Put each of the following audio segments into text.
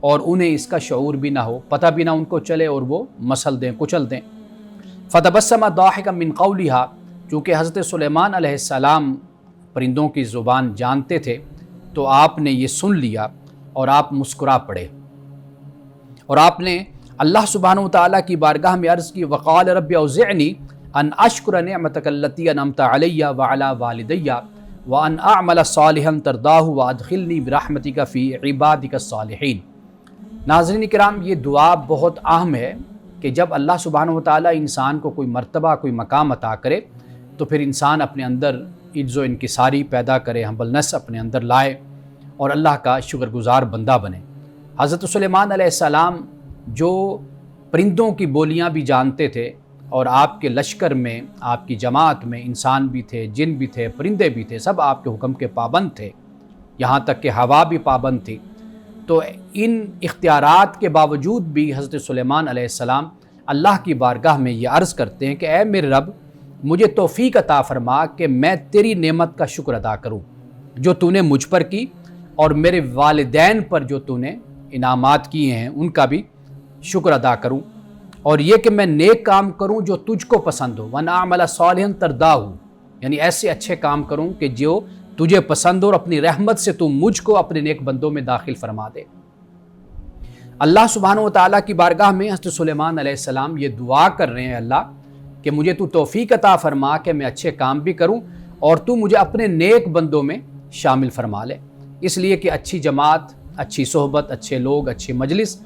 اور انہیں اس کا شعور بھی نہ ہو، پتہ بھی نہ ان کو چلے اور وہ مسل دیں، کچل دیں۔ فتبسم ضاحکا من قولہا، چونکہ حضرت سلیمان علیہ السلام پرندوں کی زبان جانتے تھے تو آپ نے یہ سن لیا اور آپ مسکرا پڑے، اور آپ نے اللہ سبحانہ وتعالیٰ کی بارگاہ میں عرض کی، وقال رب اوزعنی ان اشکر نعمتک التی انعمت علی وعلی والدی وان اعمل صالحا ترضاہ وادخلنی برحمتک فی عبادک الصالحین۔ ناظرین کرام، یہ دعا بہت اہم ہے کہ جب اللہ سبحانہ وتعالیٰ انسان کو کوئی مرتبہ، کوئی مقام عطا کرے تو پھر انسان اپنے اندر عجز و انکساری پیدا کرے، ہمبلنس اپنے اندر لائے اور اللہ کا شکر گزار بندہ بنے۔ حضرت سلیمان علیہ السلام جو پرندوں کی بولیاں بھی جانتے تھے، اور آپ کے لشکر میں، آپ کی جماعت میں انسان بھی تھے، جن بھی تھے، پرندے بھی تھے، سب آپ کے حکم کے پابند تھے، یہاں تک کہ ہوا بھی پابند تھی، تو ان اختیارات کے باوجود بھی حضرت سلیمان علیہ السلام اللہ کی بارگاہ میں یہ عرض کرتے ہیں کہ اے میرے رب، مجھے توفیق عطا فرما کہ میں تیری نعمت کا شکر ادا کروں جو تو نے مجھ پر کی، اور میرے والدین پر جو تو نے انعامات کیے ہیں ان کا بھی شکر ادا کروں، اور یہ کہ میں نیک کام کروں جو تجھ کو پسند ہو، وَأَنْ أَعْمَلَ صَالِحًا تَرْضَاهُ، یعنی ایسے اچھے کام کروں کہ جو تجھے پسند ہو، اور اپنی رحمت سے تو مجھ کو اپنے نیک بندوں میں داخل فرما دے۔ اللہ سبحانہ وتعالیٰ کی بارگاہ میں حضرت سلیمان علیہ السلام یہ دعا کر رہے ہیں، اللہ کہ مجھے تو توفیق عطا فرما کہ میں اچھے کام بھی کروں اور تو مجھے اپنے نیک بندوں میں شامل فرما لے، اس لیے کہ اچھی جماعت، اچھی صحبت، اچھے لوگ، اچھی مجلس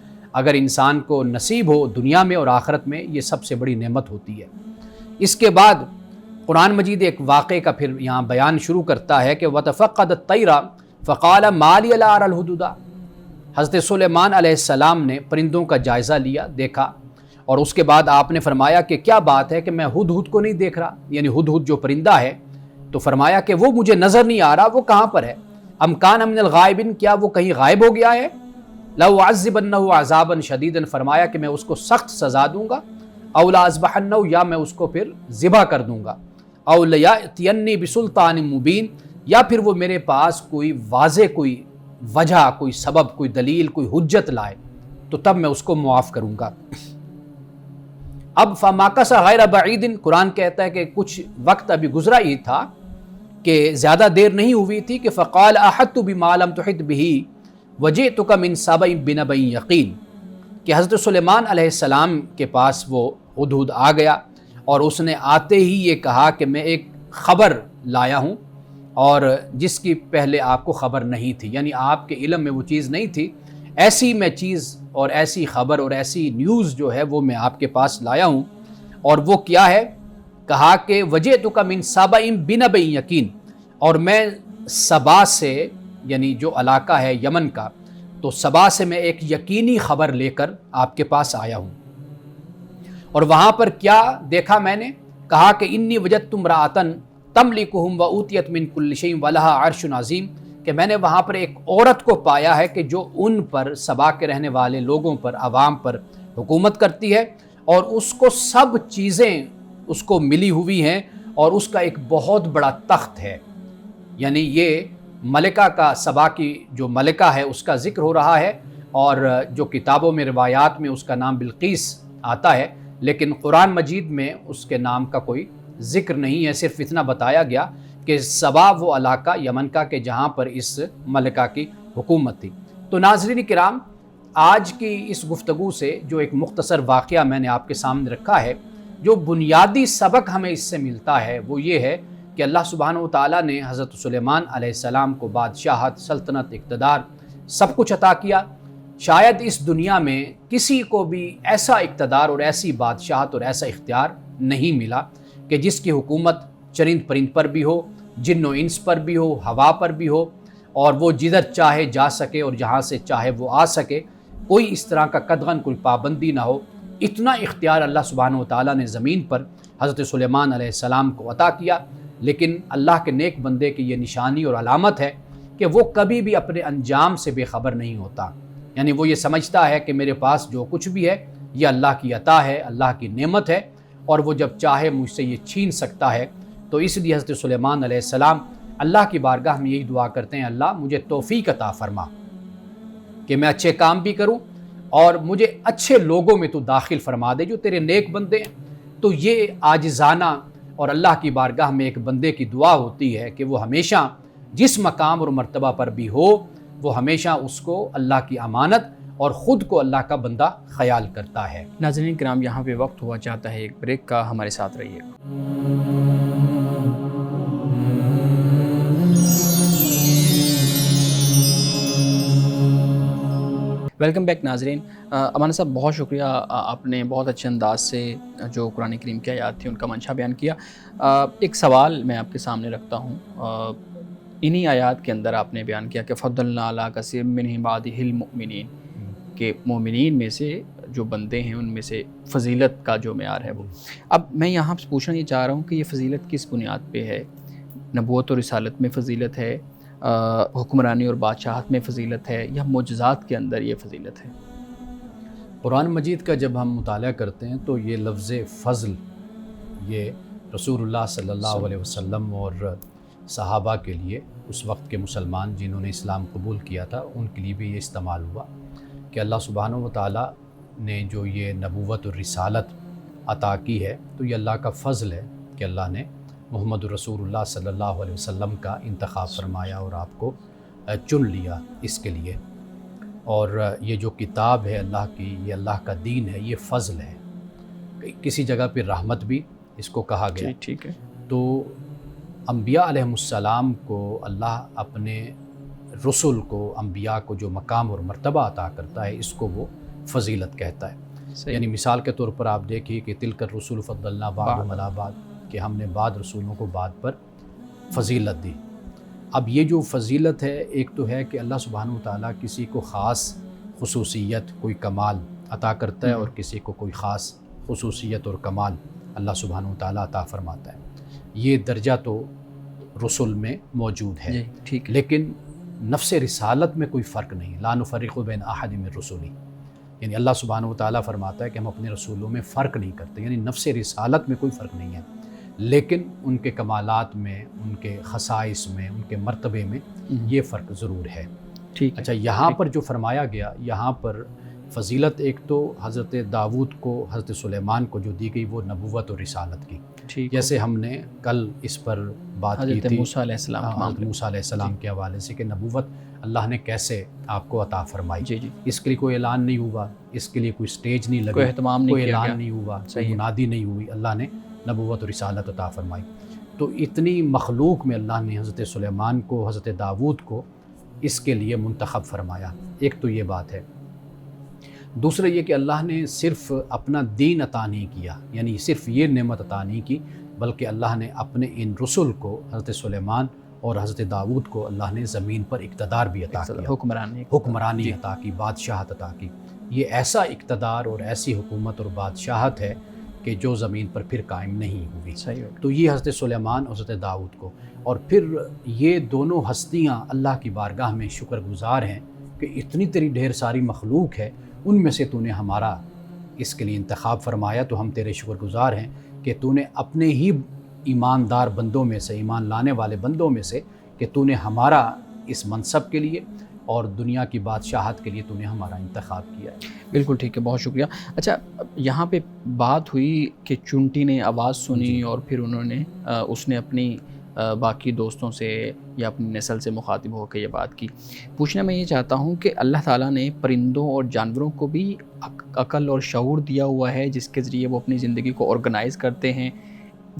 اگر انسان کو نصیب ہو دنیا میں اور آخرت میں، یہ سب سے بڑی نعمت ہوتی ہے۔ اس کے بعد قرآن مجید ایک واقعے کا پھر یہاں بیان شروع کرتا ہے کہ وَتَفَقَّدَ الطَّيْرَ فَقَالَ مَا لِيَ لَا أَرَى الْهُدْهُدَ۔ حضرت سلیمان علیہ السلام نے پرندوں کا جائزہ لیا، دیکھا، اور اس کے بعد آپ نے فرمایا کہ کیا بات ہے کہ میں ہدہد کو نہیں دیکھ رہا، یعنی ہدہد جو پرندہ ہے، تو فرمایا کہ وہ مجھے نظر نہیں آ رہا، وہ کہاں پر ہے؟ ام کان من الغائبین، کیا وہ کہیں غائب ہو گیا ہے؟ لَأُعَذِّبَنَّهُ عَذَابًا شَدِيدًا، فرمایا کہ میں اس کو سخت سزا دوں گا، او لَأَذْبَحَنَّهُ، یا میں اس کو پھر ذبح کر دوں گا، او لَيَأْتِيَنِّي بِسُلْطَانٍ مُبِينٍ، یا پھر وہ میرے پاس کوئی واضح کوئی وجہ، کوئی سبب، کوئی دلیل، کوئی حجت لائے تو تب میں اس کو معاف کروں گا۔ اب فَمَاكَثَ غَيْرَ بَعِيدٍ، قرآن کہتا ہے کہ کچھ وقت ابھی گزرا ہی تھا، کہ زیادہ دیر نہیں ہوئی تھی کہ فَقَالَ أَحَطْتُ بِمَا لَمْ تُحِطْ بِهِ وَجِئْتُكَ مِنْ سَبَإٍ بِنَبَإٍ یقین، کہ حضرت سلیمان علیہ السلام کے پاس وہ ہدہد آ گیا اور اس نے آتے ہی یہ کہا کہ میں ایک خبر لایا ہوں اور جس کی پہلے آپ کو خبر نہیں تھی، یعنی آپ کے علم میں وہ چیز نہیں تھی، ایسی میں چیز اور ایسی خبر اور ایسی نیوز جو ہے وہ میں آپ کے پاس لایا ہوں۔ اور وہ کیا ہے؟ کہا کہ وجئتک من سبأ بنبأ یقین، اور میں سبا سے، یعنی جو علاقہ ہے یمن کا، تو سبا سے میں ایک یقینی خبر لے کر آپ کے پاس آیا ہوں۔ اور وہاں پر کیا دیکھا میں نے؟ کہا کہ انی وجدت امرأۃ تملکہم وأوتیت من کل شیء ولہا عرش عظیم، کہ میں نے وہاں پر ایک عورت کو پایا ہے کہ جو ان پر، سبا کے رہنے والے لوگوں پر، عوام پر حکومت کرتی ہے، اور اس کو سب چیزیں اس کو ملی ہوئی ہیں، اور اس کا ایک بہت بڑا تخت ہے، یعنی یہ ملکہ کا، سبا کی جو ملکہ ہے اس کا ذکر ہو رہا ہے، اور جو کتابوں میں، روایات میں اس کا نام بلقیس آتا ہے، لیکن قرآن مجید میں اس کے نام کا کوئی ذکر نہیں ہے، صرف اتنا بتایا گیا کہ سبا وہ علاقہ یمن کا کہ جہاں پر اس ملکہ کی حکومت تھی۔ تو ناظرین کرام، آج کی اس گفتگو سے جو ایک مختصر واقعہ میں نے آپ کے سامنے رکھا ہے، جو بنیادی سبق ہمیں اس سے ملتا ہے وہ یہ ہے کہ اللہ سبحانہ وتعالیٰ نے حضرت سلیمان علیہ السلام کو بادشاہت، سلطنت، اقتدار سب کچھ عطا کیا۔ شاید اس دنیا میں کسی کو بھی ایسا اقتدار اور ایسی بادشاہت اور ایسا اختیار نہیں ملا کہ جس کی حکومت چرند پرند پر بھی ہو، جن و انس پر بھی ہو، ہوا پر بھی ہو، اور وہ جدھر چاہے جا سکے اور جہاں سے چاہے وہ آ سکے، کوئی اس طرح کا قدغن، کوئی پابندی نہ ہو۔ اتنا اختیار اللہ سبحانہ وتعالیٰ نے زمین پر حضرت سلیمان علیہ السلام کو عطا کیا، لیکن اللہ کے نیک بندے کی یہ نشانی اور علامت ہے کہ وہ کبھی بھی اپنے انجام سے بے خبر نہیں ہوتا، یعنی وہ یہ سمجھتا ہے کہ میرے پاس جو کچھ بھی ہے یہ اللہ کی عطا ہے، اللہ کی نعمت ہے، اور وہ جب چاہے مجھ سے یہ چھین سکتا ہے۔ تو اس لیے حضرت سلیمان علیہ السلام اللہ کی بارگاہ میں یہی دعا کرتے ہیں، اللہ مجھے توفیق عطا فرما کہ میں اچھے کام بھی کروں اور مجھے اچھے لوگوں میں تو داخل فرما دے جو تیرے نیک بندے ہیں۔ تو یہ عاجزانہ اور اللہ کی بارگاہ میں ایک بندے کی دعا ہوتی ہے کہ وہ ہمیشہ جس مقام اور مرتبہ پر بھی ہو وہ ہمیشہ اس کو اللہ کی امانت اور خود کو اللہ کا بندہ خیال کرتا ہے۔ ناظرین کرام، یہاں پہ وقت ہوا چاہتا ہے ایک بریک کا، ہمارے ساتھ رہیے گا۔ ویلکم بیک ناظرین۔ امان صاحب، بہت شکریہ، آپ نے بہت اچھے انداز سے جو قرآن کریم کی آیات تھی ان کا منشا بیان کیا۔ ایک سوال میں آپ کے سامنے رکھتا ہوں۔ انہی آیات کے اندر آپ نے بیان کیا کہ فضلنا علی کثیر من عبادہ المؤمنین، کہ مومنین میں سے جو بندے ہیں ان میں سے فضیلت کا جو معیار ہے وہ۔ اب میں یہاں سے پوچھنا یہ چاہ رہا ہوں کہ یہ فضیلت کس بنیاد پہ ہے؟ نبوت اور رسالت میں فضیلت ہے، حکمرانی اور بادشاہت میں فضیلت ہے، یا معجزات کے اندر یہ فضیلت ہے؟ قرآن مجید کا جب ہم مطالعہ کرتے ہیں تو یہ لفظ فضل یہ رسول اللہ صلی اللہ علیہ وسلم اور صحابہ کے لیے، اس وقت کے مسلمان جنہوں نے اسلام قبول کیا تھا ان کے لیے بھی یہ استعمال ہوا کہ اللہ سبحانہ و تعالیٰ نے جو یہ نبوت اور رسالت عطا کی ہے تو یہ اللہ کا فضل ہے کہ اللہ نے محمد رسول اللہ صلی اللہ علیہ وسلم کا انتخاب فرمایا اور آپ کو چن لیا اس کے لیے۔ اور یہ جو کتاب ہے اللہ کی، یہ اللہ کا دین ہے، یہ فضل ہے۔ کسی جگہ پہ رحمت بھی اس کو کہا گیا۔ ٹھیک ہے۔ تو انبیاء علیہ السلام کو اللہ اپنے رسل کو، انبیاء کو جو مقام اور مرتبہ عطا کرتا ہے اس کو وہ فضیلت کہتا ہے۔ یعنی مثال کے طور پر آپ دیکھیے کہ تلک الرسل فضلنا بعضهم علی بعض، کہ ہم نے بعض رسولوں کو بعض پر فضیلت دی۔ اب یہ جو فضیلت ہے، ایک تو ہے کہ اللہ سبحانہ وتعالیٰ کسی کو خاص خصوصیت، کوئی کمال عطا کرتا ہے اور کسی کو کوئی خاص خصوصیت اور کمال اللہ سبحانہ وتعالیٰ عطا فرماتا ہے۔ یہ درجہ تو رسل میں موجود ہے، ٹھیک ہے، لیکن نفس رسالت میں کوئی فرق نہیں، لا نفرق بین احد من رسلی، یعنی اللہ سبحانہ وتعالیٰ فرماتا ہے کہ ہم اپنے رسولوں میں فرق نہیں کرتے، یعنی نفس رسالت میں کوئی فرق نہیں ہے، لیکن ان کے کمالات میں، ان کے خصائص میں، ان کے مرتبے میں یہ فرق ضرور ہے۔ ٹھیک ہے۔ اچھا، یہاں پر جو فرمایا گیا، یہاں پر فضیلت ایک تو حضرت داؤد کو، حضرت سلیمان کو جو دی گئی وہ نبوت اور رسالت کی، جیسے ہم نے کل اس پر بات کی حضرت تھی موسیٰ علیہ السلام، حضرت موسیٰ علیہ السلام کے حوالے سے کہ نبوت اللہ نے کیسے آپ کو عطا فرمائی۔ اس کے لیے کوئی اعلان نہیں ہوا، اس کے لیے کوئی سٹیج نہیں لگی، کوئی اہتمام نہیں، کوئی اعلان نہیں ہوا، کوئی منادی نہیں ہوئی، اللہ نے نبوت اور رسالت عطا فرمائی۔ تو اتنی مخلوق میں اللہ نے حضرت سلیمان کو، حضرت داؤد کو اس کے لیے منتخب فرمایا۔ ایک تو یہ بات ہے۔ دوسرا یہ کہ اللہ نے صرف اپنا دین عطا نہیں کیا، یعنی صرف یہ نعمت عطا نہیں کی، بلکہ اللہ نے اپنے ان رسل کو، حضرت سلیمان اور حضرت داؤد کو، اللہ نے زمین پر اقتدار بھی عطا کیا، حکمرانی عطا کی، بادشاہت عطا کی۔ یہ ایسا اقتدار اور ایسی حکومت اور بادشاہت ہے کہ جو زمین پر پھر قائم نہیں ہوئی۔ تو یہ حضرت سلیمان اور حضرت داؤد کو، اور پھر یہ دونوں ہستیاں اللہ کی بارگاہ میں شکر گزار ہیں کہ اتنی تیری ڈھیر ساری مخلوق ہے، ان میں سے تو نے ہمارا اس کے لیے انتخاب فرمایا، تو ہم تیرے شکر گزار ہیں کہ تو نے اپنے ہی ایماندار بندوں میں سے، ایمان لانے والے بندوں میں سے، کہ تو نے ہمارا اس منصب کے لیے اور دنیا کی بادشاہت کے لیے تو نے ہمارا انتخاب کیا ہے۔ بالکل ٹھیک ہے، بہت شکریہ۔ اچھا، یہاں پہ بات ہوئی کہ چونٹی نے آواز سنی اور پھر انہوں نے اس نے اپنی باقی دوستوں سے یا اپنی نسل سے مخاطب ہو کے یہ بات کی۔ پوچھنا میں یہ چاہتا ہوں کہ اللہ تعالیٰ نے پرندوں اور جانوروں کو بھی عقل اور شعور دیا ہوا ہے جس کے ذریعے وہ اپنی زندگی کو آرگنائز کرتے ہیں،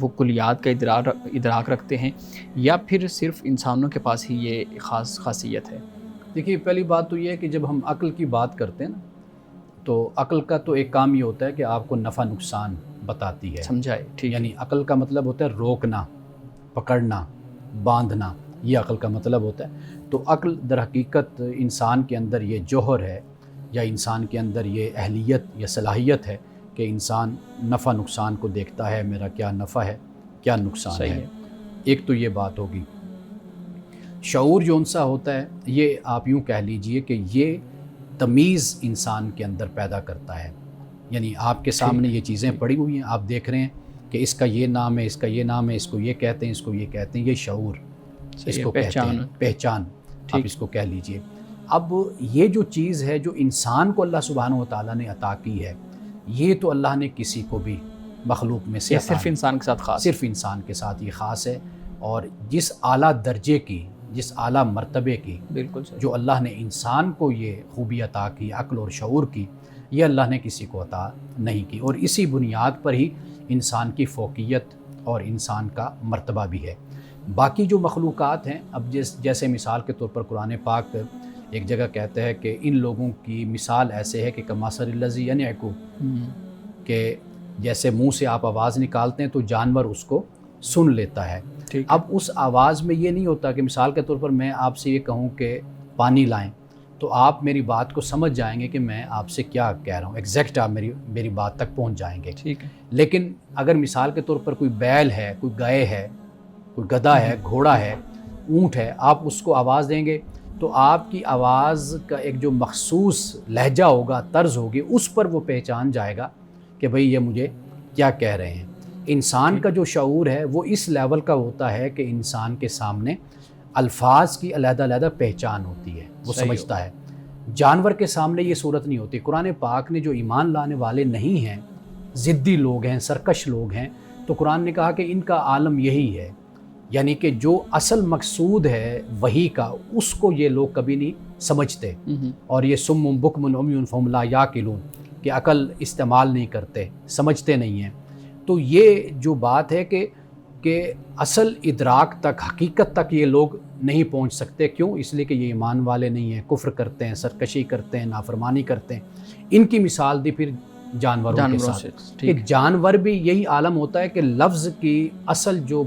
وہ کلیات کا ادراک رکھتے ہیں، یا پھر صرف انسانوں کے پاس ہی یہ خاصیت ہے؟ دیکھیے، پہلی بات تو یہ ہے کہ جب ہم عقل کی بات کرتے ہیں نا، تو عقل کا تو ایک کام یہ ہوتا ہے کہ آپ کو نفع نقصان بتاتی ہے، سمجھائے؟ ٹھیک، یعنی عقل کا مطلب ہوتا ہے روکنا، پکڑنا، باندھنا، یہ عقل کا مطلب ہوتا ہے۔ تو عقل در حقیقت انسان کے اندر یہ جوہر ہے، یا انسان کے اندر یہ اہلیت یا صلاحیت ہے کہ انسان نفع نقصان کو دیکھتا ہے، میرا کیا نفع ہے، کیا نقصان ہے۔ ایک تو یہ بات ہوگی۔ شعور جو ان سا ہوتا ہے، یہ آپ یوں کہہ لیجئے کہ یہ تمیز انسان کے اندر پیدا کرتا ہے، یعنی آپ کے سامنے یہ چیزیں پڑی ہوئی ہیں، آپ دیکھ رہے ہیں کہ اس کا یہ نام ہے، اس کا یہ نام ہے، اس کو یہ کہتے ہیں، اس کو یہ کہتے ہیں، یہ شعور اس کو کہتے ہیں، پہچان آپ اس کو کہہ لیجئے۔ اب یہ جو چیز ہے جو انسان کو اللہ سبحانہ و تعالیٰ نے عطا کی ہے، یہ تو اللہ نے کسی کو بھی مخلوق میں سے یہ عطا صرف انسان کے ساتھ خاص، صرف انسان کے ساتھ یہ خاص ہے. اور جس اعلیٰ درجے کی، جس اعلیٰ مرتبے کی بالکل صحیح. جو اللہ نے انسان کو یہ خوبی عطا کی، عقل اور شعور کی، یہ اللہ نے کسی کو عطا نہیں کی. اور اسی بنیاد پر ہی انسان کی فوقیت اور انسان کا مرتبہ بھی ہے. باقی جو مخلوقات ہیں، اب جیسے مثال کے طور پر قرآن پاک ایک جگہ کہتا ہے کہ ان لوگوں کی مثال ایسے ہے کہ کمثل الذی ینعق، کہ جیسے منہ سے آپ آواز نکالتے ہیں تو جانور اس کو سن لیتا ہے. اب اس آواز میں یہ نہیں ہوتا کہ مثال کے طور پر میں آپ سے یہ کہوں کہ پانی لائیں تو آپ میری بات کو سمجھ جائیں گے کہ میں آپ سے کیا کہہ رہا ہوں، ایگزیکٹ آپ میری بات تک پہنچ جائیں گے. ٹھیک ہے. لیکن اگر مثال کے طور پر کوئی بیل ہے، کوئی گائے ہے، کوئی گدھا ہے، گھوڑا ہے، اونٹ ہے، آپ اس کو آواز دیں گے تو آپ کی آواز کا ایک جو مخصوص لہجہ ہوگا، طرز ہوگی، اس پر وہ پہچان جائے گا کہ بھئی یہ مجھے کیا کہہ رہے ہیں. انسان کا جو شعور ہے وہ اس لیول کا ہوتا ہے کہ انسان کے سامنے الفاظ کی علیحدہ علیحدہ پہچان ہوتی ہے، وہ سمجھتا ہے. جانور کے سامنے یہ صورت نہیں ہوتی. قرآن پاک نے جو ایمان لانے والے نہیں ہیں، ضدی لوگ ہیں، سرکش لوگ ہیں، تو قرآن نے کہا کہ ان کا عالم یہی ہے، یعنی کہ جو اصل مقصود ہے وحی کا، اس کو یہ لوگ کبھی نہیں سمجھتے. اور یہ صم بکم عمی فہم لا یعقلون، کہ عقل استعمال نہیں کرتے، سمجھتے نہیں ہیں. تو یہ جو بات ہے کہ اصل ادراک تک، حقیقت تک یہ لوگ نہیں پہنچ سکتے. کیوں؟ اس لیے کہ یہ ایمان والے نہیں ہیں، کفر کرتے ہیں، سرکشی کرتے ہیں، نافرمانی کرتے ہیں. ان کی مثال دی پھر جانوروں کے ساتھ کہ جانور بھی یہی عالم ہوتا ہے کہ لفظ کی اصل جو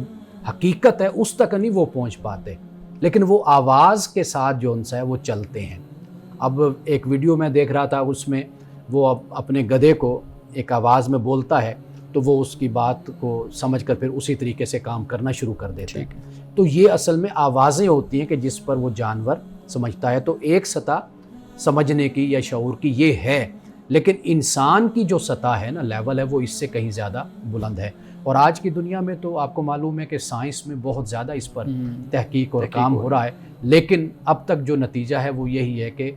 حقیقت ہے اس تک نہیں وہ پہنچ پاتے، لیکن وہ آواز کے ساتھ جو ان سے ہے وہ چلتے ہیں. اب ایک ویڈیو میں دیکھ رہا تھا، اس میں وہ اپنے گدھے کو ایک آواز میں بولتا ہے تو وہ اس کی بات کو سمجھ کر پھر اسی طریقے سے کام کرنا شروع کر دیتے ہیں. تو یہ اصل میں آوازیں ہوتی ہیں کہ جس پر وہ جانور سمجھتا ہے. تو ایک سطح سمجھنے کی یا شعور کی یہ ہے، لیکن انسان کی جو سطح ہے نا، لیول ہے، وہ اس سے کہیں زیادہ بلند ہے. اور آج کی دنیا میں تو آپ کو معلوم ہے کہ سائنس میں بہت زیادہ اس پر تحقیق اور کام ہو رہا ہے، لیکن اب تک جو نتیجہ ہے وہ یہی ہے کہ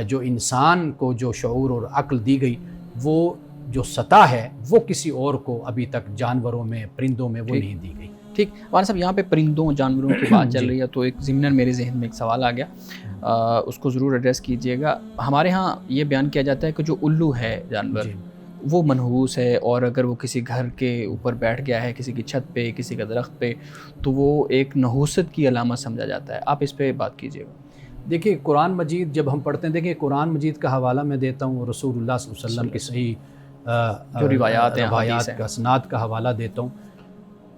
جو انسان کو جو شعور اور عقل دی گئی، وہ جو سطح ہے وہ کسی اور کو ابھی تک جانوروں میں، پرندوں میں وہ نہیں دی گئی. ٹھیک. مولانا صاحب یہاں پہ پرندوں جانوروں کی بات چل رہی ہے تو ایک ضمناً میرے ذہن میں ایک سوال آ گیا، اس کو ضرور ایڈریس کیجئے گا. ہمارے ہاں یہ بیان کیا جاتا ہے کہ جو الو ہے جانور وہ منحوس ہے، اور اگر وہ کسی گھر کے اوپر بیٹھ گیا ہے، کسی کی چھت پہ، کسی کا درخت پہ، تو وہ ایک نحوست کی علامت سمجھا جاتا ہے. آپ اس پہ بات کیجئے گا. دیکھیے قرآن مجید جب ہم پڑھتے ہیں، دیکھیے قرآن مجید کا حوالہ میں دیتا ہوں، رسول اللہ صلی اللہ علیہ وسلم کی صحیح جو روایات ہیں، کا اسناد کا حوالہ دیتا ہوں.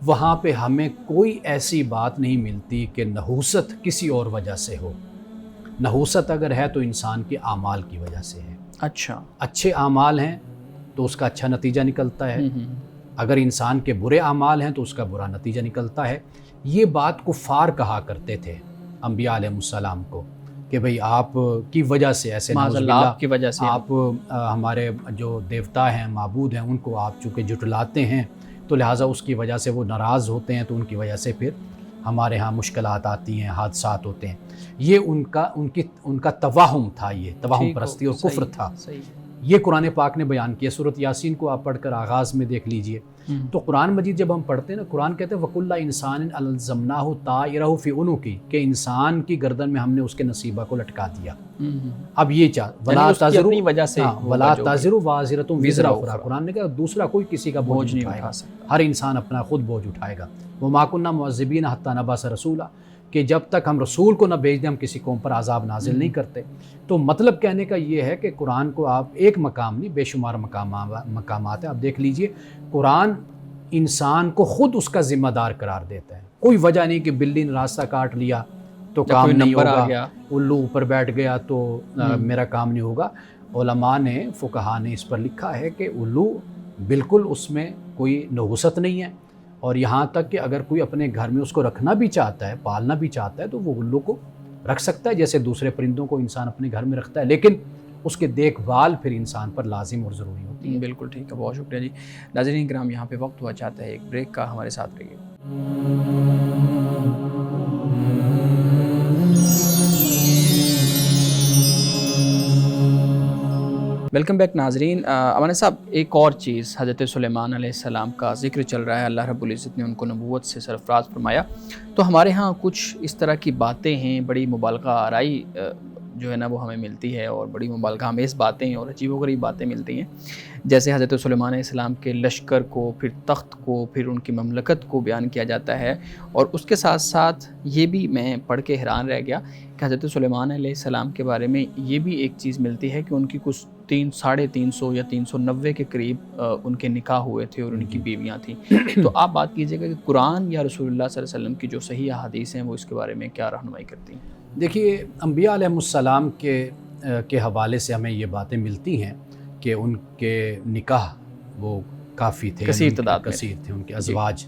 وہاں پہ ہمیں کوئی ایسی بات نہیں ملتی کہ نحوست کسی اور وجہ سے ہو. نحوست اگر ہے تو انسان کے اعمال کی وجہ سے ہے. اچھا. اچھے اعمال ہیں تو اس کا اچھا نتیجہ نکلتا ہے، اگر انسان کے برے اعمال ہیں تو اس کا برا نتیجہ نکلتا ہے. یہ بات کفار کہا کرتے تھے انبیاء علیہ السلام کو کہ بھئی آپ کی وجہ سے ایسے، معاذ اللہ آپ کی وجہ سے، آپ ہمارے جو دیوتا ہیں، معبود ہیں، ان کو آپ چونکہ جھٹلاتے ہیں تو لہٰذا اس کی وجہ سے وہ ناراض ہوتے ہیں، تو ان کی وجہ سے پھر ہمارے ہاں مشکلات آتی ہیں، حادثات ہوتے ہیں. یہ ان کا توہم تھا، یہ توہم پرستی اور کفر تھا. یہ قرآن پاک نے بیان کیا. سورۃ یاسین کو آپ پڑھ کر آغاز میں دیکھ لیجئے. تو قرآن مجید جب ہم پڑھتے ہیں نا، قرآن کہتے ہیں وَكُلَّ إِنسَانٍ أَلْزَمْنَاهُ طَائِرَهُ فِي عُنُقِهِ، کہ انسان کی گردن میں ہم نے اس کے نصیبہ کو لٹکا دیا. اب یہ وَلَا تَزِرُ وَازِرَةٌ وِزْرَ أُخْرَىٰ، قرآن نے کہا دوسرا کوئی کسی کا بوجھ نہیں اٹھائے گا، ہر انسان اپنا خود بوجھ اٹھائے گا. وَمَا كُنَّا مُعَذِّبِينَ حَتَّىٰ نَبْعَثَ رَسُولًا، کہ جب تک ہم رسول کو نہ بھیج دیں ہم کسی قوم پر عذاب نازل نہیں کرتے. تو مطلب کہنے کا یہ ہے کہ قرآن کو آپ ایک مقام نہیں، بے شمار مقامات ہیں. آپ دیکھ لیجئے قرآن انسان کو خود اس کا ذمہ دار قرار دیتا ہے. کوئی وجہ نہیں کہ بلی نے راستہ کاٹ لیا تو کام نہیں ہوگا، الو اوپر بیٹھ گیا تو میرا کام نہیں ہوگا. علماء نے، فقہاء نے اس پر لکھا ہے کہ الو بالکل اس میں کوئی نحوست نہیں ہے، اور یہاں تک کہ اگر کوئی اپنے گھر میں اس کو رکھنا بھی چاہتا ہے، پالنا بھی چاہتا ہے، تو وہ الو کو رکھ سکتا ہے جیسے دوسرے پرندوں کو انسان اپنے گھر میں رکھتا ہے، لیکن اس کے دیکھ بھال پھر انسان پر لازم اور ضروری ہوتی ہے. بالکل ٹھیک ہے، بہت شکریہ جی. ناظرین کرام، یہاں پہ وقت ہوا چاہتا ہے ایک بریک کا، ہمارے ساتھ رہیے. ویلکم بیک ناظرین. امانا صاحب، ایک اور چیز، حضرت سلیمان علیہ السلام کا ذکر چل رہا ہے. اللہ رب العزت نے ان کو نبوت سے سرفراز فرمایا. تو ہمارے ہاں کچھ اس طرح کی باتیں ہیں، بڑی مبالغہ آرائی جو ہے نا وہ ہمیں ملتی ہے، اور بڑی مبالغہ آمیز باتیں اور عجیب و غریب باتیں ملتی ہیں. جیسے حضرت سلیمان علیہ السلام کے لشکر کو، پھر تخت کو، پھر ان کی مملکت کو بیان کیا جاتا ہے. اور اس کے ساتھ ساتھ یہ بھی میں پڑھ کے حیران رہ گیا کہ حضرت سلیمان علیہ السلام کے بارے میں یہ بھی ایک چیز ملتی ہے کہ ان کی کچھ 350 یا 390 کے قریب ان کے نکاح ہوئے تھے اور ان کی بیویاں تھیں. تو آپ بات کیجئے گا کہ قرآن یا رسول اللہ صلی اللہ علیہ وسلم کی جو صحیح احادیث ہیں وہ اس کے بارے میں کیا رہنمائی کرتی ہیں؟ دیکھیے، انبیاء علیہ السلام کے حوالے سے ہمیں یہ باتیں ملتی ہیں کہ ان کے نکاح وہ کافی تھے، کثیر تعداد میں کثیر تھے ان کے ازواج.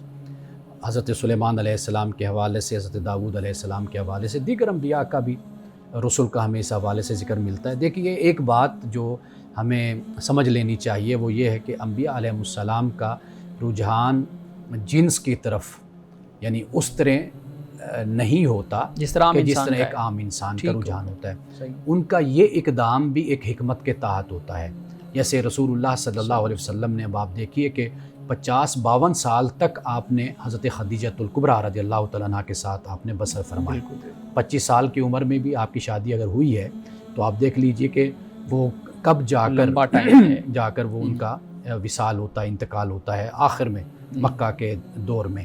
حضرت سلیمان علیہ السلام کے حوالے سے، حضرت داؤد علیہ السلام کے حوالے سے، دیگر انبیاء کا بھی، رسول کا ہمیں اس حوالے سے ذکر ملتا ہے. دیکھیے، ایک بات جو ہمیں سمجھ لینی چاہیے وہ یہ ہے کہ انبیاء علیہ السلام کا رجحان جنس کی طرف یعنی اس طرح نہیں ہوتا جس طرح ایک عام انسان کا رجحان ہوتا ہے. ان کا یہ اقدام بھی ایک حکمت کے تحت ہوتا ہے. جیسے رسول اللہ صلی اللہ علیہ وسلم نے، اب آپ دیکھیے کہ 50-52 سال تک آپ نے حضرت خدیجہ الکبریٰ رضی اللہ تعالیٰ عنہا کے ساتھ آپ نے بسر فرمائی. 25 سال کی عمر میں بھی آپ کی شادی اگر ہوئی ہے تو آپ دیکھ لیجئے کہ وہ کب جا کر وہ ان کا وصال ہوتا ہے، انتقال ہوتا ہے آخر میں مکہ کے دور میں.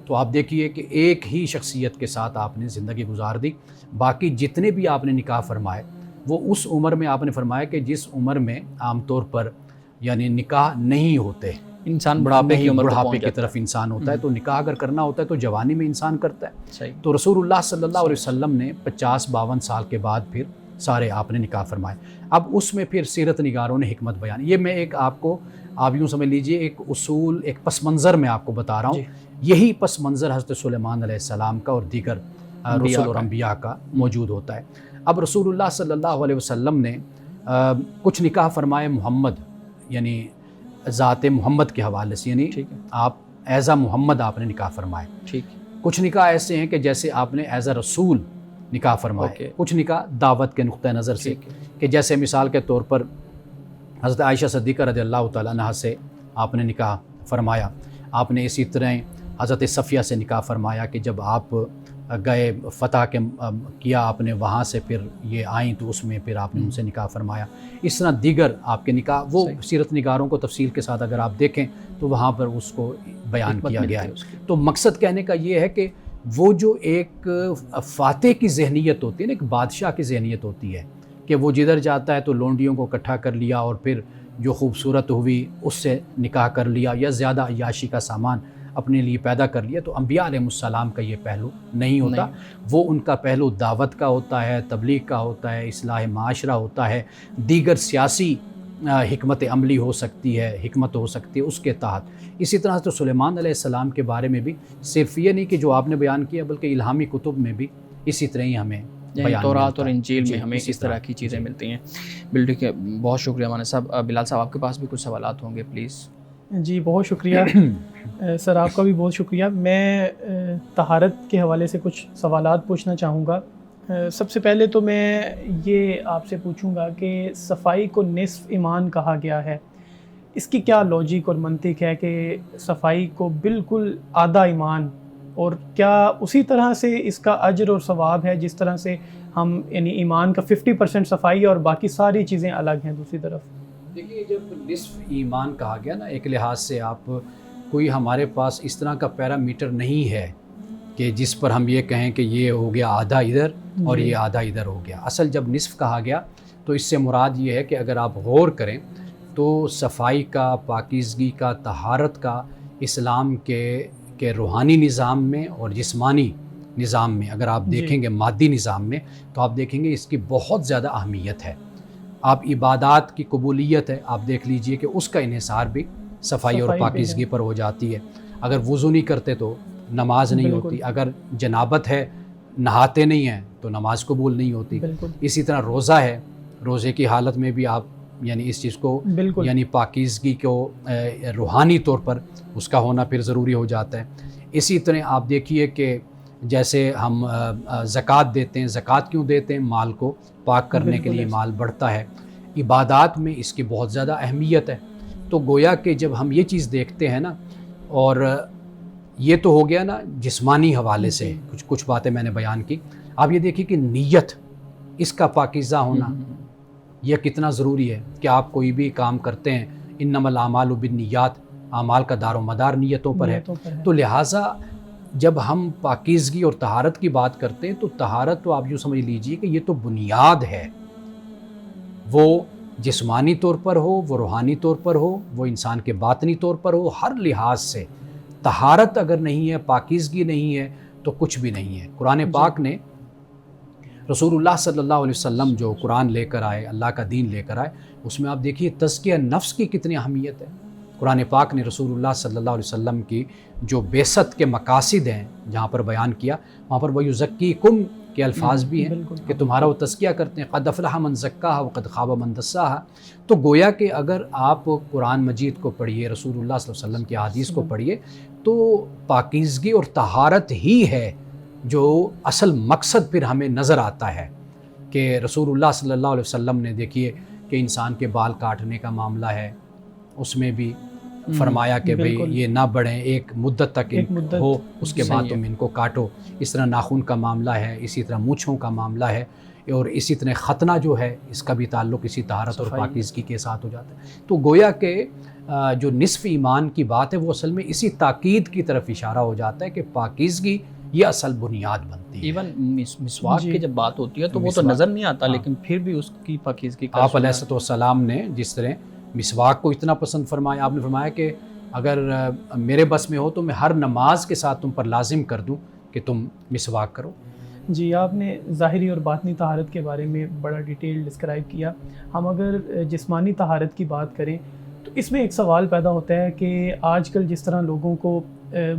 تو آپ دیکھیے کہ ایک ہی شخصیت کے ساتھ آپ نے زندگی گزار دی. باقی جتنے بھی آپ نے نکاح فرمائے وہ اس عمر میں آپ نے فرمایا کہ جس عمر میں عام طور پر یعنی نکاح نہیں ہوتے، انسان بڑھاپے کی طرف انسان ہوتا ہے. تو نکاح اگر کرنا ہوتا ہے تو جوانی میں انسان کرتا ہے. تو رسول اللہ صلی اللہ علیہ وسلم نے 50-52 سال کے بعد پھر سارے آپ نے نکاح فرمائے. اب اس میں پھر سیرت نگاروں نے حکمت بیان. یہ میں ایک آپ یوں سمجھ لیجئے ایک اصول، ایک پس منظر میں آپ کو بتا رہا ہوں. یہی پس منظر حضرت سلیمان علیہ السلام کا اور دیگر رسول اور انبیاء کا موجود ہوتا ہے. اب رسول اللہ صلی اللہ علیہ وسلم نے کچھ نکاح فرمائے محمد یعنی ذات محمد کے حوالے سے، یعنی آپ ایز محمد آپ نے نکاح فرمائے. کچھ نکاح ایسے ہیں کہ جیسے آپ نے ایز رسول نکاح فرمائے. کچھ نکاح دعوت کے نقطہ نظر سے، کہ جیسے مثال کے طور پر حضرت عائشہ صدیقہ رضی اللہ تعالیٰ عنہا سے آپ نے نکاح فرمایا. آپ نے اسی طرح حضرت صفیہ سے نکاح فرمایا کہ جب آپ گئے فتح کیا آپ نے وہاں سے پھر یہ آئیں تو اس میں پھر آپ نے ان سے نکاح فرمایا. اس طرح دیگر آپ کے نکاح وہ سیرت نگاروں کو تفصیل کے ساتھ اگر آپ دیکھیں تو وہاں پر اس کو بیان کیا گیا ہے. تو مقصد کہنے کا یہ ہے کہ وہ جو ایک فاتح کی ذہنیت ہوتی ہے نا، ایک بادشاہ کی ذہنیت ہوتی ہے کہ وہ جدھر جاتا ہے تو لونڈیوں کو اکٹھا کر لیا اور پھر جو خوبصورت ہوئی اس سے نکاح کر لیا یا زیادہ عیاشی کا سامان اپنے لیے پیدا کر لیا. تو انبیاء علیہ السلام کا یہ پہلو نہیں ہوتا. وہ ان کا پہلو دعوت کا ہوتا ہے، تبلیغ کا ہوتا ہے، اصلاح معاشرہ ہوتا ہے، دیگر سیاسی حکمت عملی ہو سکتی ہے، حکمت ہو سکتی ہے اس کے تحت. اسی طرح تو سلیمان علیہ السلام کے بارے میں بھی صرف یہ نہیں کہ جو آپ نے بیان کیا بلکہ الہامی کتب میں بھی اسی طرح ہی ہمیں تورات اور انجیل میں ہمیں اس طرح کی چیزیں ملتی ہیں. بالکل، بہت شکریہ مولانا صاحب. بلال صاحب آپ کے پاس بھی کچھ سوالات ہوں گے پلیز. جی بہت شکریہ سر، آپ کا بھی بہت شکریہ. میں طہارت کے حوالے سے کچھ سوالات پوچھنا چاہوں گا. سب سے پہلے تو میں یہ آپ سے پوچھوں گا کہ صفائی کو نصف ایمان کہا گیا ہے، اس کی کیا لاجک اور منطق ہے کہ صفائی کو بالکل آدھا ایمان، اور کیا اسی طرح سے اس کا اجر اور ثواب ہے جس طرح سے ہم یعنی ایمان کا 50% صفائی اور باقی ساری چیزیں الگ ہیں دوسری طرف؟ دیکھیے، جب نصف ایمان کہا گیا نا، ایک لحاظ سے آپ کوئی ہمارے پاس اس طرح کا پیرامیٹر نہیں ہے کہ جس پر ہم یہ کہیں کہ یہ ہو گیا آدھا ادھر اور یہ آدھا ادھر ہو گیا. اصل جب نصف کہا گیا تو اس سے مراد یہ ہے کہ اگر آپ غور کریں تو صفائی کا، پاکیزگی کا، طہارت کا اسلام کے روحانی نظام میں اور جسمانی نظام میں اگر آپ دیکھیں گے، مادی نظام میں، تو آپ دیکھیں گے اس کی بہت زیادہ اہمیت ہے. آپ عبادات کی قبولیت ہے، آپ دیکھ لیجئے کہ اس کا انحصار بھی صفائی اور پاکیزگی پر ہو جاتی ہے. اگر وضو نہیں کرتے تو نماز نہیں ہوتی، اگر جنابت ہے نہاتے نہیں ہیں تو نماز قبول نہیں ہوتی. اسی طرح روزہ ہے، روزے کی حالت میں بھی آپ یعنی اس چیز کو یعنی پاکیزگی کو روحانی طور پر اس کا ہونا پھر ضروری ہو جاتا ہے. اسی طرح آپ دیکھیے کہ جیسے ہم زکوٰۃ دیتے ہیں، زکوٰۃ کیوں دیتے ہیں؟ مال کو پاک کرنے کے لیے مال بڑھتا ہے. عبادات میں اس کی بہت زیادہ اہمیت ہے۔ تو گویا کہ جب ہم یہ چیز دیکھتے ہیں نا، اور یہ تو ہو گیا نا جسمانی حوالے سے کچھ باتیں میں نے بیان کی، آپ یہ دیکھیے کہ نیت، اس کا پاکیزہ ہونا یہ کتنا ضروری ہے کہ آپ کوئی بھی کام کرتے ہیں، انما الاعمال بالنیات، اعمال کا دار و مدار نیتوں پر ہے۔ تو لہٰذا جب ہم پاکیزگی اور طہارت کی بات کرتے ہیں تو طہارت تو آپ یوں سمجھ لیجئے کہ یہ تو بنیاد ہے، وہ جسمانی طور پر ہو، وہ روحانی طور پر ہو، وہ انسان کے باطنی طور پر ہو، ہر لحاظ سے طہارت اگر نہیں ہے، پاکیزگی نہیں ہے تو کچھ بھی نہیں ہے۔ قرآن پاک نے رسول اللہ صلی اللہ علیہ وسلم جو قرآن لے کر آئے، اللہ کا دین لے کر آئے، اس میں آپ دیکھیے تزکیہ نفس کی کتنی اہمیت ہے۔ قرآن پاک نے رسول اللہ صلی اللہ علیہ وسلم کی جو بعثت کے مقاصد ہیں جہاں پر بیان کیا، وہاں پر وَيُزَكِّيكُمْ کے الفاظ بھی ہیں کہ تمہارا وہ تزکیہ کرتے ہیں، قد افلح من زکاہا وقد خاب من دساہا۔ تو گویا کہ اگر آپ قرآن مجید کو پڑھیے، رسول اللہ صلی اللہ علیہ وسلم کی احادیث کو پڑھیے، تو پاکیزگی اور طہارت ہی ہے جو اصل مقصد پھر ہمیں نظر آتا ہے کہ رسول اللہ صلی اللہ علیہ وسلم نے دیکھیے کہ انسان کے بال کاٹنے کا معاملہ ہے، اس میں بھی فرمایا کہ بھئی یہ نہ بڑھیں، ایک مدت تک ہو، اس کے بعد تم ان کو کاٹو۔ اس طرح ناخن کا معاملہ ہے، اسی طرح مونچھوں کا معاملہ ہے، اور اسی طرح ختنہ جو ہے اس کا بھی تعلق اسی طہارت اور پاکیزگی کے ساتھ ہو جاتا ہے۔ تو گویا کہ جو نصف ایمان کی بات ہے وہ اصل میں اسی تاکید کی طرف اشارہ ہو جاتا ہے کہ پاکیزگی یہ اصل بنیاد بنتی ہے۔ ایون مسواک کی جب بات ہوتی ہے تو وہ تو نظر نہیں آتا، لیکن پھر بھی اس کی پاکیزگی کا آپ علیہ السلام نے جس طرح مسواک کو اتنا پسند فرمایا، آپ نے فرمایا کہ اگر میرے بس میں ہو تو میں ہر نماز کے ساتھ تم پر لازم کر دوں کہ تم مسواک کرو۔ جی، آپ نے ظاہری اور باطنی طہارت کے بارے میں بڑا ڈیٹیل ڈسکرائب کیا۔ ہم اگر جسمانی طہارت کی بات کریں تو اس میں ایک سوال پیدا ہوتا ہے کہ آج کل جس طرح لوگوں کو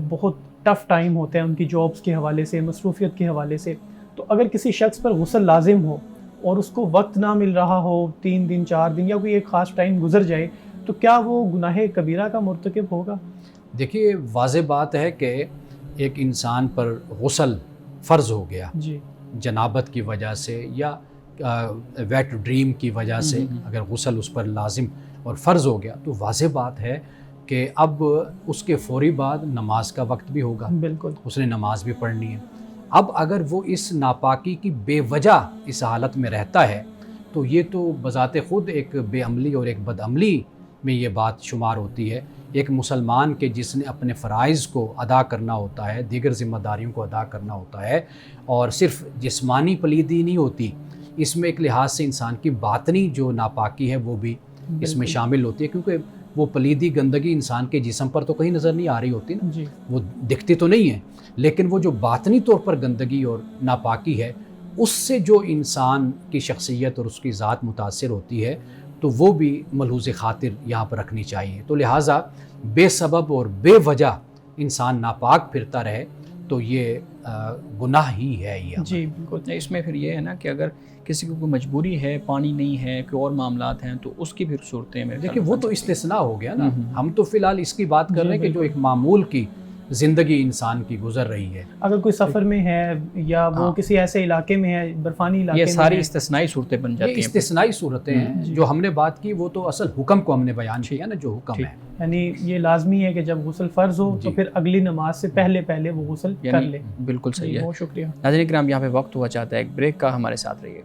بہت ٹف ٹائم ہوتا ہے ان کی جابس کے حوالے سے، مصروفیت کے حوالے سے، تو اگر کسی شخص پر غسل لازم ہو اور اس کو وقت نہ مل رہا ہو، 3 دن 4 دن یا کوئی ایک خاص ٹائم گزر جائے، تو کیا وہ گناہ کبیرہ کا مرتکب ہوگا؟ دیکھیے واضح بات ہے کہ ایک انسان پر غسل فرض ہو گیا جی، جنابت کی وجہ سے یا ویٹ ڈریم کی وجہ سے، اگر غسل اس پر لازم اور فرض ہو گیا تو واضح بات ہے کہ اب اس کے فوری بعد نماز کا وقت بھی ہوگا، بالکل، اس نے نماز بھی پڑھنی ہے۔ اب اگر وہ اس ناپاکی کی بے وجہ اس حالت میں رہتا ہے تو یہ تو بذات خود ایک بے عملی اور ایک بد عملی میں یہ بات شمار ہوتی ہے۔ ایک مسلمان کے جس نے اپنے فرائض کو ادا کرنا ہوتا ہے، دیگر ذمہ داریوں کو ادا کرنا ہوتا ہے، اور صرف جسمانی پلیدی نہیں ہوتی، اس میں ایک لحاظ سے انسان کی باطنی جو ناپاکی ہے وہ بھی اس میں شامل ہوتی ہے، کیونکہ وہ پلیدی گندگی انسان کے جسم پر تو کہیں نظر نہیں آ رہی ہوتی نا، جی، وہ دکھتی تو نہیں ہے، لیکن وہ جو باطنی طور پر گندگی اور ناپاکی ہے اس سے جو انسان کی شخصیت اور اس کی ذات متاثر ہوتی ہے تو وہ بھی ملحوظ خاطر یہاں پر رکھنی چاہیے۔ تو لہٰذا بے سبب اور بے وجہ انسان ناپاک پھرتا رہے تو یہ گناہ ہی ہے یہ عمل۔ جی بالکل۔ اس میں پھر یہ ہے نا کہ اگر کسی کو کوئی مجبوری ہے، پانی نہیں ہے، کوئی اور معاملات ہیں، تو اس کی پھر صورتیں میں دیکھیں وہ تو استثناء ہو گیا نا، ہم تو فی الحال اس کی بات کر رہے ہیں کہ جو ایک معمول کی زندگی انسان کی گزر رہی ہے۔ اگر کوئی سفر میں ہے یا وہ کسی ایسے علاقے میں ہے، برفانی علاقے یہ میں ساری ہے، استثنائی صورتیں بن جاتی یہ ہیں۔ استثنائی صورتیں ہیں جو ہم نے بات کی، وہ تو اصل حکم کو ہم نے بیان کیا نا، جو حکم ہے یعنی یہ لازمی ہے کہ جب غسل فرض ہو تو پھر اگلی نماز سے پہلے وہ غسل کر لے۔ بالکل صحیح ہے۔ بہت شکریہ۔ ناظرین کرام، یہاں پہ وقت ہوا چاہتا ہے ایک بریک کا، ہمارے ساتھ رہیے۔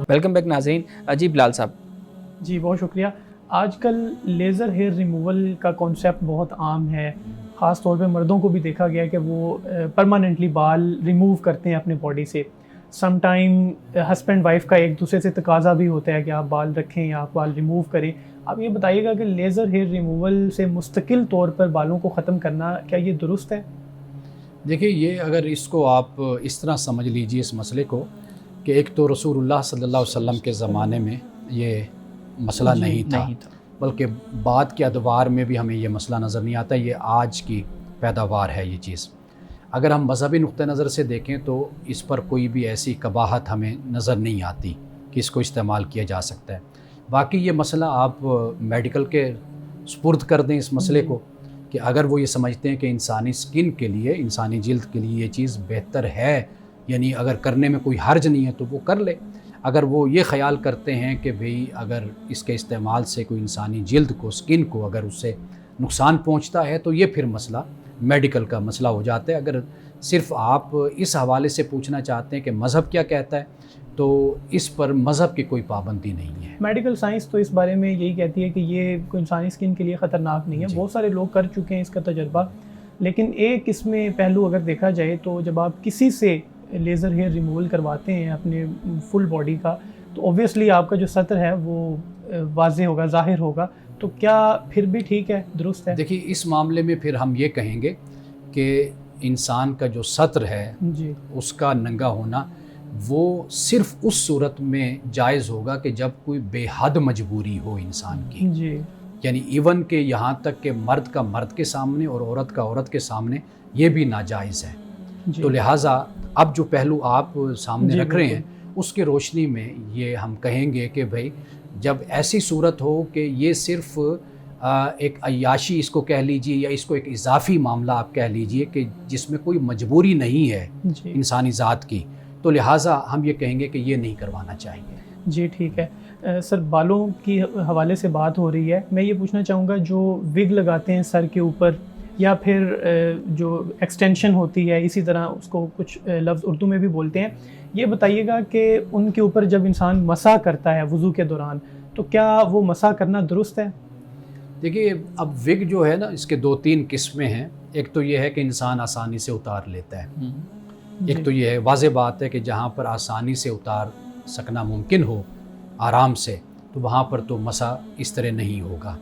ویلکم بیک ناظرین۔ جی بلال صاحب۔ جی بہت شکریہ۔ آج کل لیزر ہیئر ریموول کا کانسیپٹ بہت عام ہے، خاص طور پہ مردوں کو بھی دیکھا گیا کہ وہ پرماننٹلی بال ریموو کرتے ہیں اپنے باڈی سے۔ سم ٹائم ہسبینڈ وائف کا ایک دوسرے سے تقاضا بھی ہوتا ہے کہ آپ بال رکھیں یا آپ بال ریموو کریں۔ آپ یہ بتائیے گا کہ لیزر ہیئر ریموول سے مستقل طور پر بالوں کو ختم کرنا کیا یہ درست ہے؟ دیکھیے یہ اگر اس کو آپ اس طرح سمجھ لیجئے اس مسئلے کو کہ ایک تو رسول اللہ صلی اللہ علیہ وسلم کے زمانے میں یہ مسئلہ نہیں تھا، بلکہ بعد کے ادوار میں بھی ہمیں یہ مسئلہ نظر نہیں آتا، یہ آج کی پیداوار ہے یہ چیز۔ اگر ہم مذہبی نقطہ نظر سے دیکھیں تو اس پر کوئی بھی ایسی قباحت ہمیں نظر نہیں آتی کہ اس کو استعمال کیا جا سکتا ہے۔ باقی یہ مسئلہ آپ میڈیکل کے سپرد کر دیں اس مسئلے کو کہ اگر وہ یہ سمجھتے ہیں کہ انسانی سکن کے لیے، انسانی جلد کے لیے یہ چیز بہتر ہے، یعنی اگر کرنے میں کوئی حرج نہیں ہے تو وہ کر لے۔ اگر وہ یہ خیال کرتے ہیں کہ بھئی اگر اس کے استعمال سے کوئی انسانی جلد کو، سکن کو اگر اس سے نقصان پہنچتا ہے تو یہ پھر مسئلہ میڈیکل کا مسئلہ ہو جاتا ہے۔ اگر صرف آپ اس حوالے سے پوچھنا چاہتے ہیں کہ مذہب کیا کہتا ہے، تو اس پر مذہب کی کوئی پابندی نہیں ہے۔ میڈیکل سائنس تو اس بارے میں یہی کہتی ہے کہ یہ کوئی انسانی سکن کے لیے خطرناک نہیں ہے، بہت سارے لوگ کر چکے ہیں اس کا تجربہ، لیکن ایک اس میں پہلو اگر دیکھا جائے تو جب آپ کسی سے لیزر ہیئر ریموول کرواتے ہیں اپنے فل باڈی کا، تو اوبویسلی آپ کا جو سطر ہے وہ واضح ہوگا، ظاہر ہوگا، تو کیا پھر بھی ٹھیک ہے، درست ہے؟ دیکھیے اس معاملے میں پھر ہم یہ کہیں گے کہ انسان کا جو سطر ہے جی اس کا ننگا ہونا وہ صرف اس صورت میں جائز ہوگا کہ جب کوئی بے حد مجبوری ہو انسان کی، جی یعنی ایون کہ یہاں تک کہ مرد کا مرد کے سامنے اور عورت کا عورت کے سامنے یہ بھی ناجائز ہے۔ جی تو لہٰذا اب جو پہلو آپ سامنے جی رکھ رہے ہیں بالکل۔ اس کی روشنی میں یہ ہم کہیں گے کہ بھائی جب ایسی صورت ہو کہ یہ صرف ایک عیاشی اس کو کہہ لیجئے یا اس کو ایک اضافی معاملہ آپ کہہ لیجئے کہ جس میں کوئی مجبوری نہیں ہے جی انسانی ذات کی، تو لہٰذا ہم یہ کہیں گے کہ یہ نہیں کروانا چاہیے۔ جی ٹھیک ہے سر، بالوں کی حوالے سے بات ہو رہی ہے، میں یہ پوچھنا چاہوں گا جو وگ لگاتے ہیں سر کے اوپر یا پھر جو ایکسٹینشن ہوتی ہے، اسی طرح اس کو کچھ لفظ اردو میں بھی بولتے ہیں، یہ بتائیے گا کہ ان کے اوپر جب انسان مسح کرتا ہے وضو کے دوران تو کیا وہ مسح کرنا درست ہے؟ دیکھیے اب وگ جو ہے نا اس کے 2-3 قسمیں ہیں۔ ایک تو یہ ہے کہ انسان آسانی سے اتار لیتا ہے، ایک تو یہ ہے واضح بات ہے کہ جہاں پر آسانی سے اتار سکنا ممکن ہو آرام سے، تو وہاں پر تو مسح اس طرح نہیں ہوگا،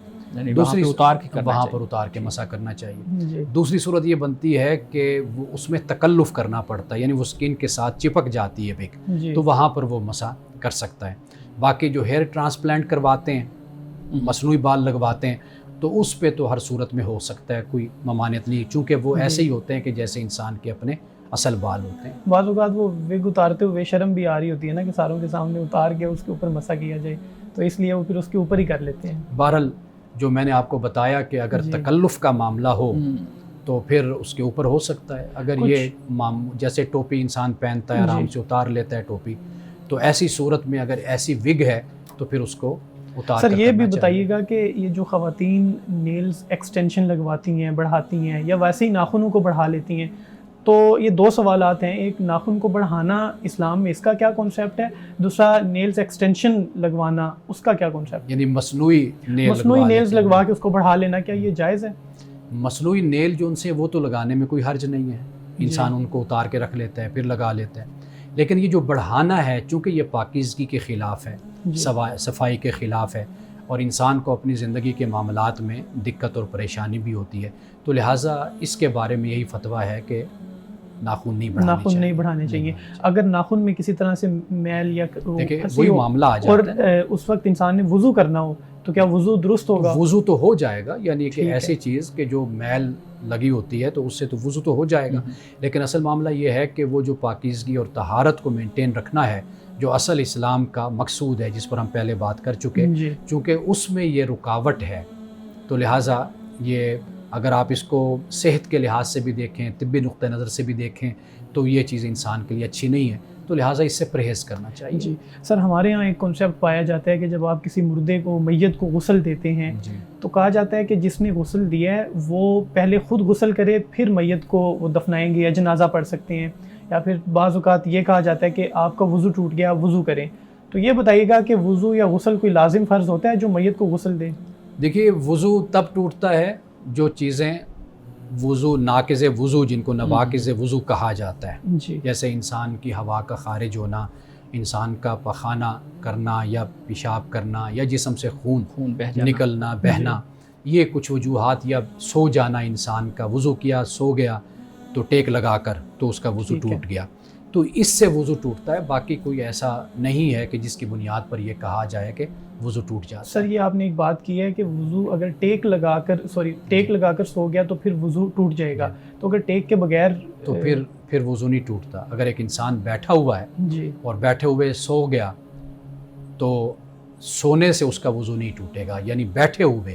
دوسری اتار کے کرنا وہاں چاہیے۔ پر اتار کے مسح کرنا چاہیے۔ جی دوسری صورت یہ بنتی ہے کہ وہ اس میں تکلف کرنا پڑتا ہے، یعنی وہ سکن کے ساتھ چپک جاتی ہے وگ، جی تو وہاں پر وہ مسح کر سکتا ہے۔ باقی جو ہیئر ٹرانسپلانٹ کرواتے ہیں، مصنوعی بال لگواتے ہیں، تو اس پہ تو ہر صورت میں ہو سکتا ہے، کوئی ممانعت نہیں، چونکہ وہ ایسے ہی ہوتے ہیں کہ جیسے انسان کے اپنے اصل بال ہوتے ہیں۔ بعض اوقات وہ وگ اتارتے ہوئے شرم بھی آ رہی ہوتی ہے نا کہ ساروں کے سامنے اتار کے اس کے اوپر مسح کیا جائے، تو اس لیے وہ پھر اس کے اوپر ہی کر لیتے ہیں۔ بہرحال جو میں نے آپ کو بتایا کہ اگر جی تکلف کا معاملہ ہو تو پھر اس کے اوپر ہو سکتا ہے۔ اگر یہ جیسے ٹوپی انسان پہنتا ہے، آرام سے اتار لیتا ہے ٹوپی، تو ایسی صورت میں اگر ایسی وگ ہے تو پھر اس کو اتار سر کر یہ بھی کرنا چاہیے۔ بتائیے گا کہ یہ جو خواتین نیلز ایکسٹینشن لگواتی ہیں، بڑھاتی ہیں، یا ویسے ہی ناخنوں کو بڑھا لیتی ہیں، تو یہ 2 سوالات ہیں۔ ایک، ناخن کو بڑھانا اسلام میں اس کا کیا کانسیپٹ ہے؟ دوسرا، نیلز ایکسٹینشن لگوانا اس کا کیا کانسیپٹ؟ یعنی مصنوعی نیلز لگوا کے اس کو بڑھا لینا، کیا یہ جائز ہے؟ مصنوعی نیل جو ان سے وہ تو لگانے میں کوئی حرج نہیں ہے، انسان ان کو اتار کے رکھ لیتا ہے پھر لگا لیتا ہے، لیکن یہ جو بڑھانا ہے چونکہ یہ پاکیزگی کے خلاف ہے، صفائی کے خلاف ہے، اور انسان کو اپنی زندگی کے معاملات میں دقت اور پریشانی بھی ہوتی ہے، تو لہٰذا اس کے بارے میں یہی فتویٰ ہے کہ ناخن نہیں بڑھانے چاہیے۔ اگر ناخن میں کسی طرح سے میل یا دیکھیں وہی معاملہ آ اور جاتا ہے، اس وقت انسان نے وضو کرنا ہو تو کیا وضو درست ہوگا؟ وضو تو ہو جائے گا، یعنی کہ ٹھیک ہے۔ ایسی چیز کہ جو میل لگی ہوتی ہے تو اس سے تو وضو تو ہو جائے گا، لیکن اصل معاملہ یہ ہے کہ وہ جو پاکیزگی اور طہارت کو مینٹین رکھنا ہے جو اصل اسلام کا مقصود ہے، جس پر ہم پہلے بات کر چکے، جی چونکہ اس میں یہ رکاوٹ ہے، تو لہٰذا یہ اگر آپ اس کو صحت کے لحاظ سے بھی دیکھیں، طبی نقطہ نظر سے بھی دیکھیں، تو یہ چیز انسان کے لیے اچھی نہیں ہے، تو لہٰذا اس سے پرہیز کرنا چاہیے۔ جی سر، ہمارے ہاں ایک کنسیپٹ پایا جاتا ہے کہ جب آپ کسی مردے کو، میت کو غسل دیتے ہیں جی تو کہا جاتا ہے کہ جس نے غسل دیا ہے وہ پہلے خود غسل کرے، پھر میت کو وہ دفنائیں گے یا جنازہ پڑھ سکتے ہیں، یا پھر بعض اوقات یہ کہا جاتا ہے کہ آپ کا وضو ٹوٹ گیا، وضو کریں۔ تو یہ بتائیے گا کہ وضو یا غسل کوئی لازم فرض ہوتا ہے جو میت کو غسل دے؟ دیکھیے وضو تب ٹوٹتا ہے جو چیزیں وضو، ناقض وضو جن کو نواقض وضو کہا جاتا ہے، جی جیسے انسان کی ہوا کا خارج ہونا، انسان کا پخانہ کرنا یا پیشاب کرنا یا جسم سے خون بہہ جانا، نکلنا، بہنا، یہ کچھ وجوہات، یا سو جانا انسان کا، وضو کیا سو گیا تو ٹیک لگا کر تو اس کا وضو ٹھیک ہے۔ ٹوٹ گیا، تو اس سے وضو ٹوٹتا ہے، باقی کوئی ایسا نہیں ہے کہ جس کی بنیاد پر یہ کہا جائے کہ وضو ٹوٹ جاتا ہے۔ سر یہ آپ نے ایک بات کی ہے کہ وضو اگر ٹیک لگا کر سو گیا تو پھر وضو ٹوٹ جائے گا، تو اگر ٹیک کے بغیر تو پھر وضو نہیں ٹوٹتا۔ اگر ایک انسان بیٹھا ہوا ہے جی اور بیٹھے ہوئے سو گیا تو سونے سے اس کا وضو نہیں ٹوٹے گا، یعنی بیٹھے ہوئے